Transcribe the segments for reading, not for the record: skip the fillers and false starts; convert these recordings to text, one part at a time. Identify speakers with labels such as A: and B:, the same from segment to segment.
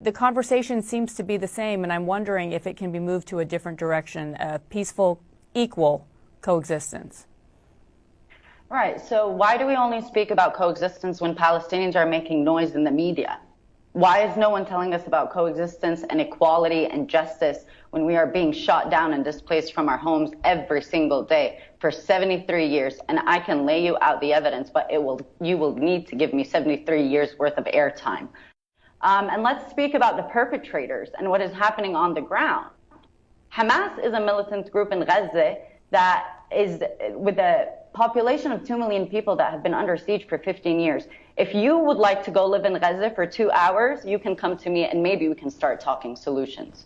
A: The conversation seems to be the same, and I'm wondering if it can be moved to a different direction, peaceful, equal coexistence.
B: Right. So why do we only speak about coexistence when Palestinians are making noise in the media? Why is no one telling us about coexistence and equality and justice when we are being shot down and displaced from our homes every single day for 73 years? And I can lay you out the evidence, but you will need to give me 73 years worth of airtime. And let's speak about the perpetrators and what is happening on the ground. Hamas is a militant group in Gaza that is with a population of 2 million people that have been under siege for 15 years. If you would like to go live in Gaza for 2 hours, you can come to me and maybe we can start talking solutions.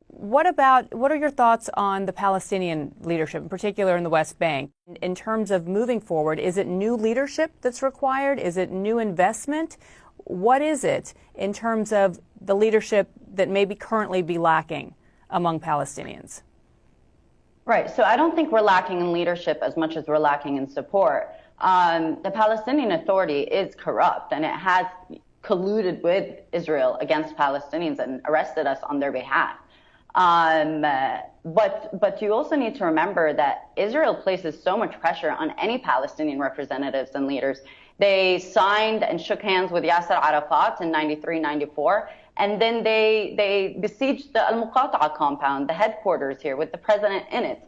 A: What are your thoughts on the Palestinian leadership, in particular in the West Bank? In terms of moving forward, is it new leadership that's required? Is it new investment? What is it in terms of the leadership that maybe currently be lacking among Palestinians?
B: Right. So I don't think we're lacking in leadership as much as we're lacking in support. The Palestinian Authority is corrupt, and it has colluded with Israel against Palestinians and arrested us on their behalf. But you also need to remember that Israel places so much pressure on any Palestinian representatives and leaders. They signed and shook hands with Yasser Arafat in 93, 94. And then they besieged the Al-Muqata'a compound, the headquarters here, with the president in it.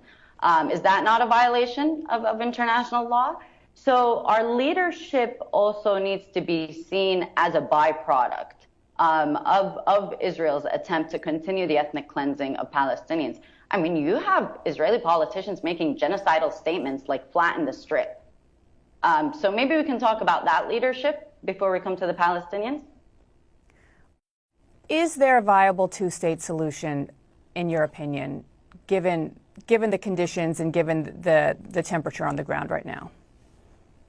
B: Is that not a violation of international law? So our leadership also needs to be seen as a byproduct of Israel's attempt to continue the ethnic cleansing of Palestinians. I mean, you have Israeli politicians making genocidal statements like flatten the strip. So maybe we can talk about that leadership before we come to the Palestinians.
A: Is there a viable two-state solution, in your opinion, given the conditions and given the temperature on the ground right now?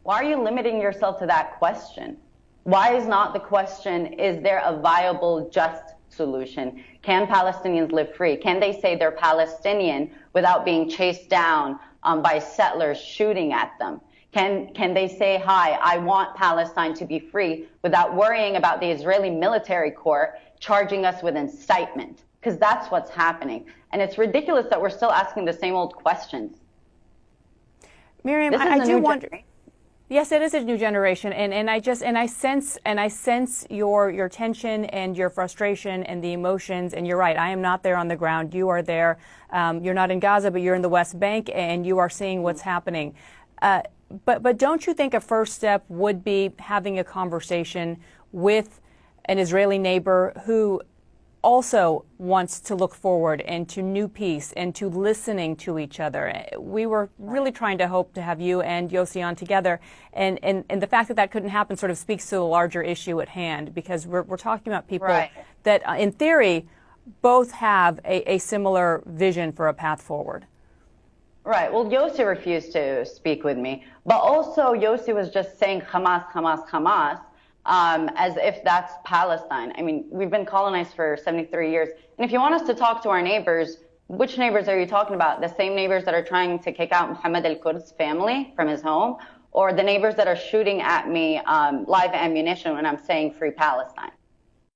B: Why are you limiting yourself to that question? Why is not the question, is there a viable, just solution? Can Palestinians live free? Can they say they're Palestinian without being chased down by settlers shooting at them? Can they say, hi, I want Palestine to be free without worrying about the Israeli military corps charging us with incitement? Because that's what's happening. And it's ridiculous that we're still asking the same old questions.
A: Miriam, I do wonder. Yes, it is a new generation, and I sense your tension and your frustration and the emotions. And you're right, I am not there on the ground. You are there. You're not in Gaza, but you're in the West Bank, and you are seeing what's happening. But don't you think a first step would be having a conversation with an Israeli neighbor who also wants to look forward and to new peace and to listening to each other? We were really trying to hope to have you and Yossi on together, and the fact that couldn't happen sort of speaks to the larger issue at hand, because we're talking about people that, in theory, both have a similar vision for a path forward.
B: Right. Well, Yossi refused to speak with me, but also Yossi was just saying Hamas, Hamas, Hamas, as if that's Palestine. I mean, we've been colonized for 73 years. And if you want us to talk to our neighbors, which neighbors are you talking about? The same neighbors that are trying to kick out Muhammad al-Qud's family from his home, or the neighbors that are shooting at me live ammunition when I'm saying free Palestine?